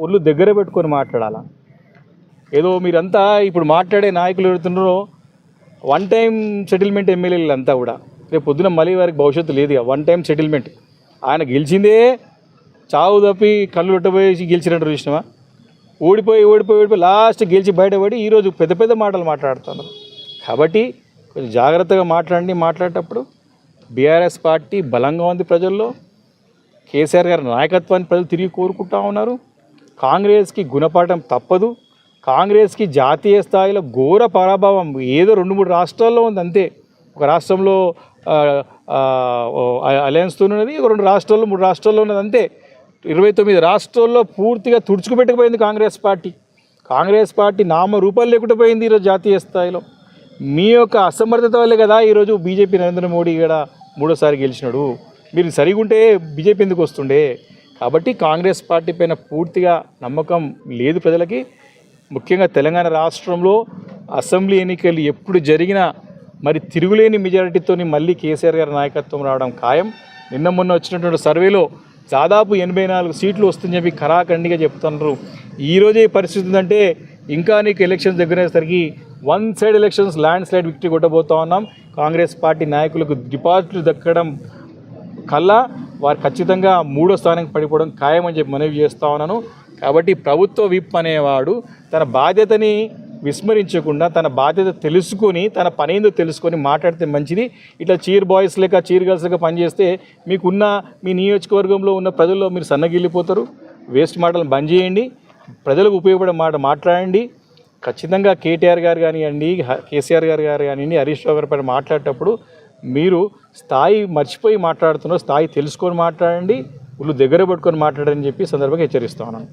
ఒళ్ళు దగ్గర పెట్టుకొని మాట్లాడాలా. ఏదో మీరంతా ఇప్పుడు మాట్లాడే నాయకులు ఎవరుతున్నారో వన్ టైం సెటిల్మెంట్ ఎమ్మెల్యేలు అంతా కూడా రేపు పొద్దున మళ్ళీ వారికి భవిష్యత్తు లేదు. One time settlement. ఆయన గెలిచిందే చావు తప్పి కళ్ళు పెట్టబోయేసి గెలిచినట్టు చూసినావా. ఓడిపోయి లాస్ట్ గెలిచి బయటపడి ఈరోజు పెద్ద పెద్ద మాటలు మాట్లాడుతున్నారు. కాబట్టి కొంచెం జాగ్రత్తగా మాట్లాడేటప్పుడు బీఆర్ఎస్ పార్టీ బలంగా ఉంది ప్రజల్లో. కేసీఆర్ గారి నాయకత్వాన్ని ప్రజలు తిరిగి కోరుకుంటా ఉన్నారు. కాంగ్రెస్కి గుణపాఠం తప్పదు. కాంగ్రెస్కి జాతీయ స్థాయిలో ఘోర పరాభవం ఏదో 2-3 రాష్ట్రాల్లో ఉంది అంతే. ఒక రాష్ట్రంలో అలయన్స్తో ఉన్నది, 2 రాష్ట్రాల్లో 3 రాష్ట్రాల్లో ఉన్నది అంతే. 29 రాష్ట్రాల్లో పూర్తిగా తుడుచుకుపెట్టకపోయింది కాంగ్రెస్ పార్టీ నామ రూపాలు లేకుండా పోయింది ఈరోజు జాతీయ స్థాయిలో. మీ యొక్క అసమర్థత వల్లే కదా ఈరోజు బీజేపీ నరేంద్ర మోడీ కూడా 3వ గెలిచినాడు. మీరు సరిగా ఉంటే బీజేపీ ఎందుకు వస్తుండే. కాబట్టి కాంగ్రెస్ పార్టీ పైన పూర్తిగా నమ్మకం లేదు ప్రజలకి. ముఖ్యంగా తెలంగాణ రాష్ట్రంలో అసెంబ్లీ ఎన్నికలు ఎప్పుడు జరిగినా మరి తిరుగులేని మెజారిటీతో మళ్ళీ కేసీఆర్ గారి నాయకత్వం రావడం ఖాయం. మొన్న వచ్చినటువంటి సర్వేలో దాదాపు 84 సీట్లు వస్తుందని చెప్పి ఖరాఖండిగా చెప్తున్నారు. ఈరోజే పరిస్థితి ఉందంటే ఇంకా నీకు ఎలక్షన్స్ దగ్గరయ్యేసరికి 1 side elections landslide victory కొట్టబోతా ఉన్నాం. కాంగ్రెస్ పార్టీ నాయకులకు డిపాజిట్లు దక్కడం కల్లా వారు ఖచ్చితంగా 3వ స్థానానికి పడిపోవడం ఖాయమని చెప్పి మనవి చేస్తూ ఉన్నాను. కాబట్టి ప్రభుత్వ విప్ అనేవాడు తన బాధ్యతని విస్మరించకుండా తన బాధ్యత తెలుసుకొని తన పనేందో తెలుసుకొని మాట్లాడితే మంచిది. ఇట్లా చీర్ బాయ్స్ లేక చీర్ గర్ల్స్ లేక పనిచేస్తే మీకున్న మీ నియోజకవర్గంలో ఉన్న ప్రజల్లో మీరు సన్నగిల్లిపోతారు. వేస్ట్ మాటలు బంద్ చేయండి. ప్రజలకు ఉపయోగపడే మాట మాట్లాడండి. ఖచ్చితంగా కేటీఆర్ గారు కానివ్వండి, కేసీఆర్ గారు కానివ్వండి, హరీష్ రావు గారి పైన మాట్లాడేటప్పుడు మీరు స్థాయి మర్చిపోయి మాట్లాడుతున్నారు. స్థాయి తెలుసుకొని మాట్లాడండి. ఒళ్ళు దగ్గర పెట్టుకొని మాట్లాడని చెప్పి సందర్భంగా హెచ్చరిస్తా ఉన్నాను.